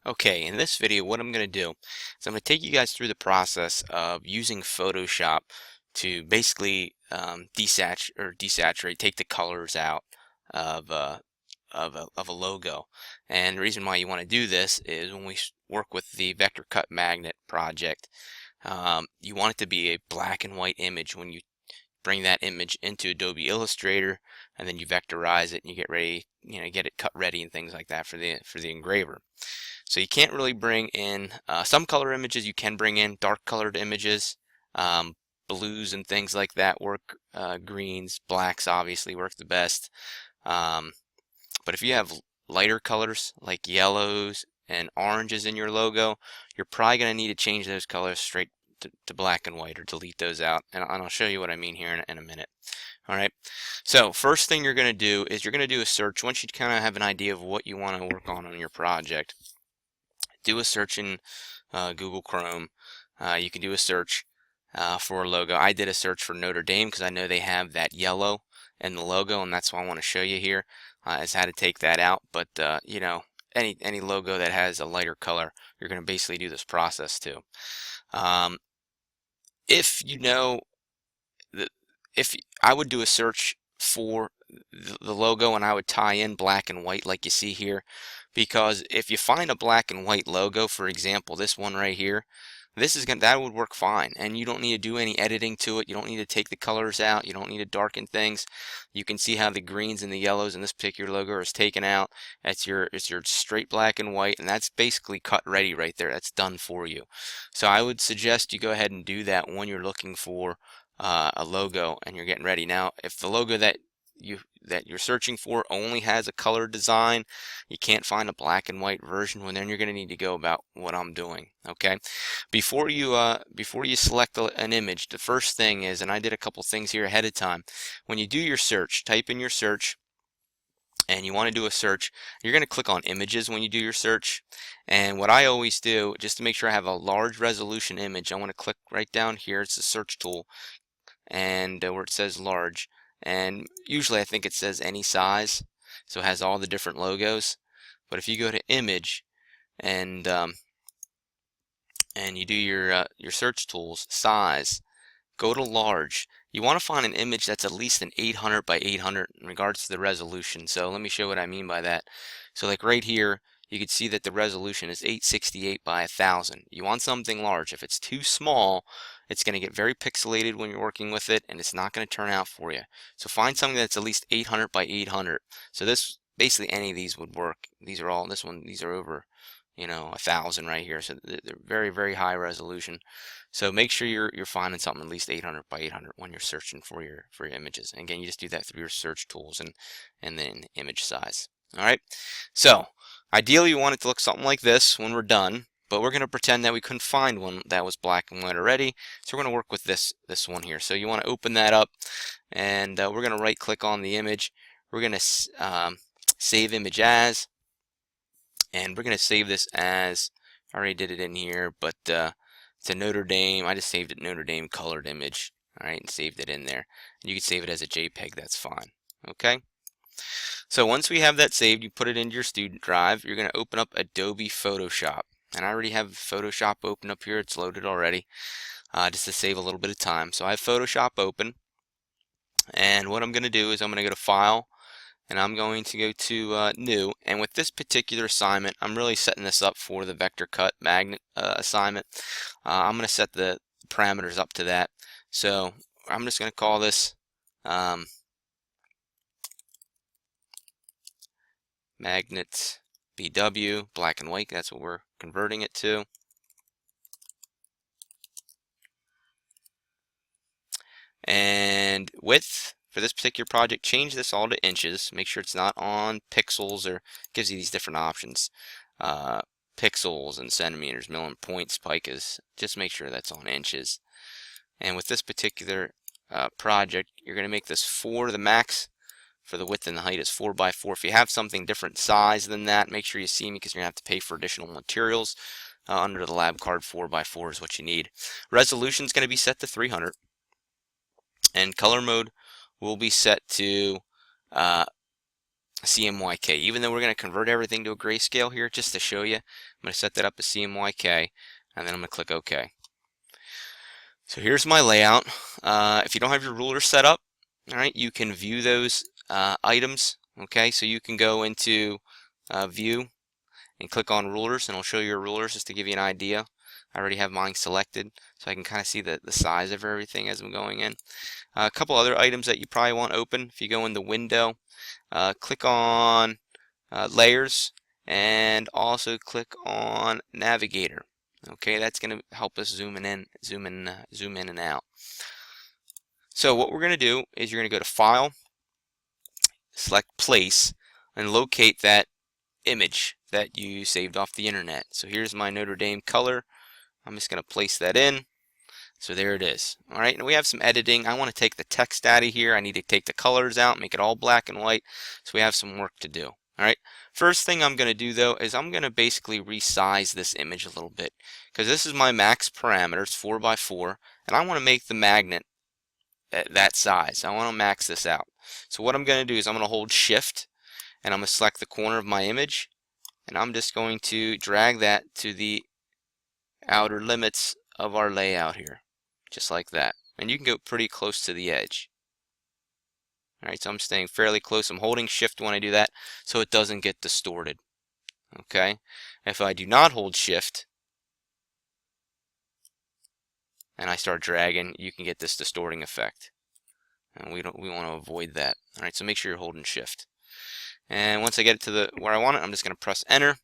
Okay, in this video, what I'm going to do is I'm going to take you guys through the process of using Photoshop to basically desaturate, take the colors out of of a logo. And the reason why you want to do this is when we work with the Vector Cut Magnet project, you want it to be a black and white image when you bring that image into Adobe Illustrator, and then you vectorize it and you get ready, get it cut ready and things like that for the engraver. So you can't really bring in some color images. You can bring in dark colored images, um, blues and things like that work. Greens, blacks obviously work the best. Um, but if you have lighter colors like yellows and oranges in your logo, you're probably going to need to change those colors straight to black and white or delete those out. And I'll show you what I mean here in a minute. All right. So first thing you're going to do is you're going to do a search. Once you kind of have an idea of what you want to work on your project, do a search in Google Chrome. You can do a search for a logo. I did a search for Notre Dame because I know they have that yellow in the logo, and that's why I want to show you here is how to take that out. But any logo that has a lighter color, you're going to basically do this process too. Um, if you know if I would do a search for the logo, and I would tie in black and white like you see here, because if you find a black and white logo, for example this one right here, that would work fine, and you don't need to do any editing to it. You don't need to take the colors out. You don't need to darken things. You can see how the greens and the yellows in this particular logo is taken out. It's your straight black and white, and that's basically cut ready right there. That's done for you. So I would suggest you go ahead and do that when you're looking for a logo and you're getting ready. Now, if the logo that you're searching for only has a color design, you can't find a black and white version, well, then you're going to need to go about what I'm doing. Okay, before you select an image, the first thing is, and I did a couple things here ahead of time, when you do your search, type in your search, and you want to do a search, you're going to click on images when you do your search. And what I always do, just to make sure I have a large resolution image, I want to click right down here. It's the search tool, and where it says large, and usually I think it says any size, so it has all the different logos. But if you go to image and you do your search tools, size, go to large. You want to find an image that's at least an 800 by 800 in regards to the resolution. So let me show what I mean by that. So like right here, you can see that the resolution is 868 by 1000. You want something large. If it's too small, it's going to get very pixelated when you're working with it, and it's not going to turn out for you. So find something that's at least 800 by 800. So this, basically any of these would work. These are all, these are over, 1000 right here. So they're very, very high resolution. So make sure you're finding something at least 800 by 800 when you're searching for your images. And again, you just do that through your search tools and then image size. All right. So ideally, you want it to look something like this when we're done. But we're going to pretend that we couldn't find one that was black and white already. So we're going to work with this one here. So you want to open that up, and we're going to right click on the image. We're going to save image as, and we're going to save this as, I already did it in here, but it's a Notre Dame. I just saved it Notre Dame colored image. All right, and saved it in there. And you can save it as a JPEG. That's fine. Okay. So once we have that saved, you put it into your student drive. You're going to open up Adobe Photoshop. And I already have Photoshop open up here. It's loaded already, just to save a little bit of time. So I have Photoshop open. And what I'm going to do is I'm going to go to File, and I'm going to go to New. And with this particular assignment, I'm really setting this up for the Vector Cut Magnet assignment. I'm going to set the parameters up to that. So I'm just going to call this Magnet BW, black and white. That's what we're converting it to. And width for this particular project, change this all to inches. Make sure it's not on pixels, or gives you these different options. Pixels and centimeters, milling points, picas. Just make sure that's on inches. And with this particular project, you're going to make this 4. The max for the width and the height is 4 by 4. If you have something different size than that, make sure you see me, because you're going to have to pay for additional materials. Under the lab card, 4 by 4 is what you need. Resolution is going to be set to 300. And color mode will be set to CMYK. Even though we're going to convert everything to a grayscale here, just to show you, I'm going to set that up as CMYK, and then I'm going to click OK. So here's my layout. If you don't have your ruler set up, all right, you can view those items. Okay, so you can go into View and click on Rulers, and I'll show you your rulers just to give you an idea. I already have mine selected, so I can kind of see the size of everything as I'm going in. A couple other items that you probably want open. If you go in the window, click on Layers, and also click on Navigator. Okay, that's going to help us zoom in and out. So what we're going to do is you're going to go to File, select Place, and locate that image that you saved off the internet. So here's my Notre Dame color. I'm just going to place that in. So there it is. All right, and we have some editing. I want to take the text out of here. I need to take the colors out, make it all black and white. So we have some work to do. All right, first thing I'm going to do though is I'm going to basically resize this image a little bit, because this is my max parameters, 4x4, and I want to make the magnet at that size. I want to max this out. So what I'm going to do is I'm going to hold Shift, and I'm going to select the corner of my image, and I'm just going to drag that to the outer limits of our layout here, just like that. And you can go pretty close to the edge. Alright, so I'm staying fairly close. I'm holding Shift when I do that so it doesn't get distorted. Okay, if I do not hold Shift and I start dragging, you can get this distorting effect, and we want to avoid that. Alright, so make sure you're holding Shift. And once I get it to where I want it, I'm just going to press Enter,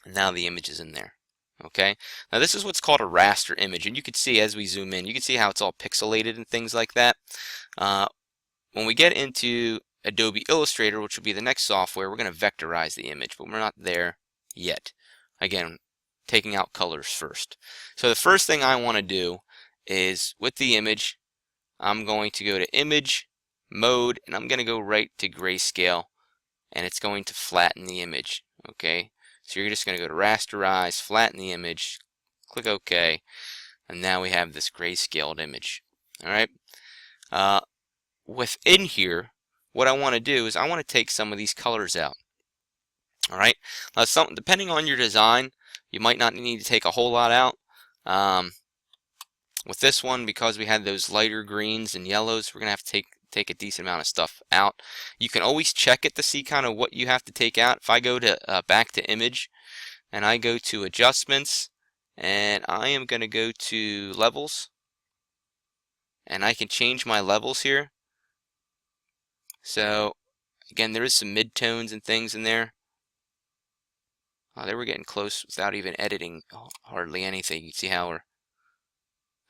and now the image is in there. Okay, now this is what's called a raster image, and you can see as we zoom in, you can see how it's all pixelated and things like that. When we get into Adobe Illustrator, which will be the next software, we're going to vectorize the image, but we're not there yet. Again, taking out colors first. So the first thing I want to do is, with the image, I'm going to go to Image, Mode, and I'm going to go right to Grayscale, and it's going to flatten the image. Okay, so you're just going to go to Rasterize, flatten the image, click OK, and now we have this grayscaled image. Alright, within here, what I want to do is I want to take some of these colors out. Alright, now depending on your design, you might not need to take a whole lot out. With this one, because we had those lighter greens and yellows, we're going to have to take a decent amount of stuff out. You can always check it to see kind of what you have to take out. If I go to back to Image, and I go to Adjustments, and I am going to go to Levels, and I can change my levels here. So again, there is some midtones and things in there. There we're getting close without even editing hardly anything. You can see how we're,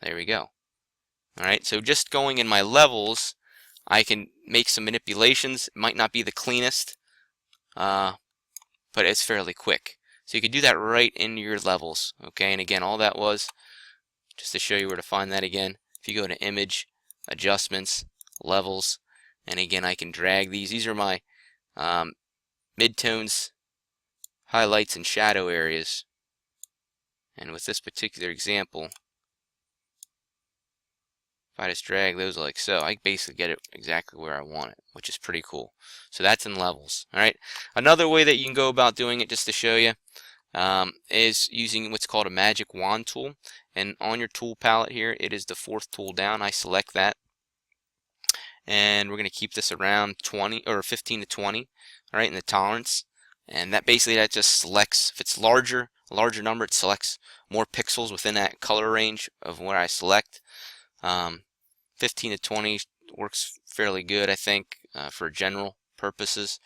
there we go. Alright, so just going in my levels, I can make some manipulations. It might not be the cleanest, but it's fairly quick. So you can do that right in your levels. Okay, and again, all that was just to show you where to find that again. If you go to Image, Adjustments, Levels, and again, I can drag these. These are my midtones, highlights, and shadow areas. And with this particular example, if I just drag those like so, I basically get it exactly where I want it, which is pretty cool. So that's in Levels. Alright, another way that you can go about doing it, just to show you, is using what's called a magic wand tool. And on your tool palette here, it is the fourth tool down. I select that, and we're going to keep this around 20 or 15 to 20, all right, in the tolerance. And that basically, that just selects, if it's a larger number, it selects more pixels within that color range of where I select. 15 to 20 works fairly good, I think, for general purposes.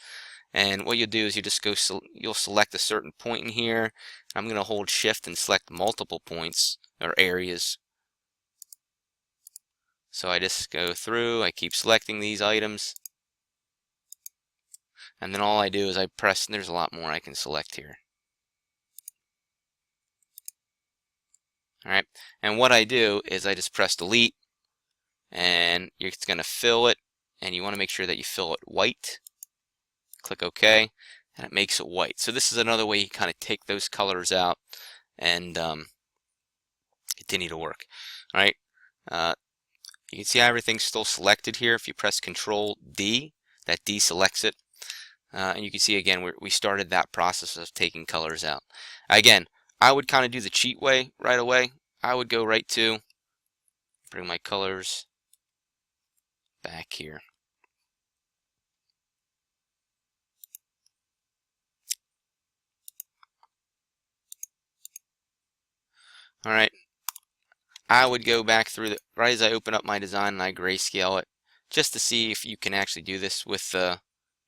And what you'll do is you just go, you'll select a certain point in here. I'm going to hold Shift and select multiple points or areas. So I just go through, I keep selecting these items, and then all I do is I press, and there's a lot more I can select here. Alright, and what I do is I just press Delete, and it's going to fill it, and you want to make sure that you fill it white. Click OK, and it makes it white. So this is another way you kind of take those colors out and continue to work. Alright, you can see how everything's still selected here. If you press Control D, that deselects it. And you can see again we started that process of taking colors out. Again, I would kind of do the cheat way right away. I would go right to bring my colors back here. Alright, I would go back through right as I open up my design and I grayscale it, just to see if you can actually do this with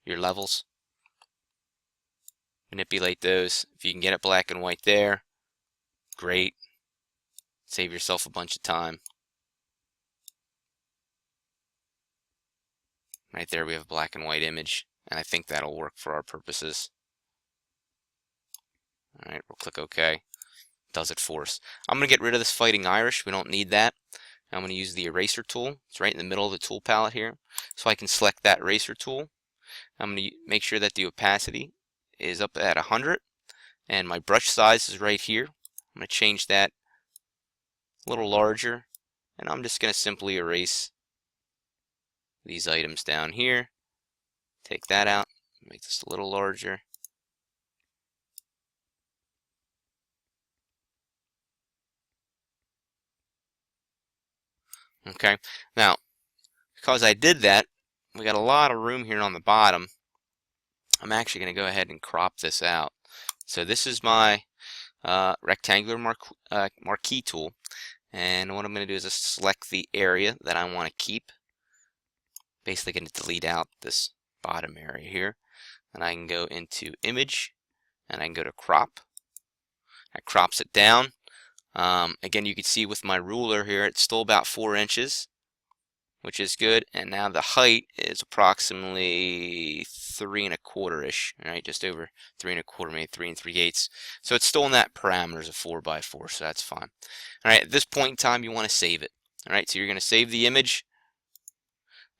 your levels. Manipulate those. If you can get it black and white there, great. Save yourself a bunch of time. Right there we have a black and white image, and I think that'll work for our purposes. Alright, we'll click OK. Does it for us. I'm going to get rid of this Fighting Irish. We don't need that. I'm going to use the eraser tool. It's right in the middle of the tool palette here. So I can select that eraser tool. I'm going to make sure that the opacity is up at 100. And my brush size is right here. I'm going to change that a little larger. And I'm just going to simply erase these items down here. Take that out. Make this a little larger. Okay, now because I did that, we got a lot of room here on the bottom. I'm actually going to go ahead and crop this out. So this is my rectangular marquee tool, and what I'm going to do is just select the area that I want to keep. Basically going to delete out this bottom area here, and I can go into image and I can go to crop. That crops it down. Again, you can see with my ruler here, it's still about 4 inches, which is good. And now the height is approximately 3 1/4-ish, right? Just over 3 1/4, maybe 3 3/8. So it's still in that parameters of 4x4, so that's fine. All right, at this point in time, you want to save it. All right, so you're going to save the image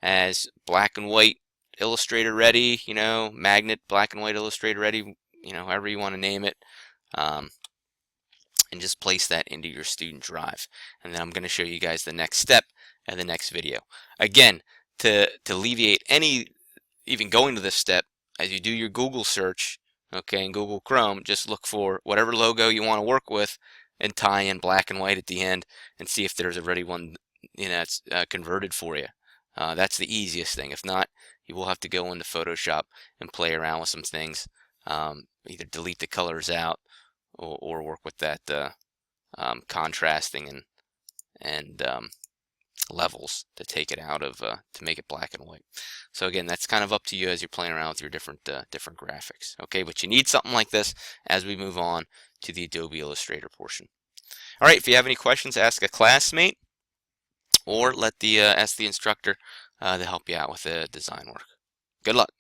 as black and white Illustrator ready, magnet black and white Illustrator ready, however you want to name it. And just place that into your student drive. And then I'm going to show you guys the next step in the next video. Again, to alleviate even going to this step, as you do your Google search, okay, in Google Chrome, just look for whatever logo you want to work with and tie in black and white at the end and see if there's already one that's converted for you. That's the easiest thing. If not, you will have to go into Photoshop and play around with some things. Either delete the colors out or work with that contrasting and levels to take it out of to make it black and white. So again, that's kind of up to you as you're playing around with your different graphics. Okay, but you need something like this as we move on to the Adobe Illustrator portion. All right, if you have any questions, ask a classmate or ask the instructor to help you out with the design work. Good luck.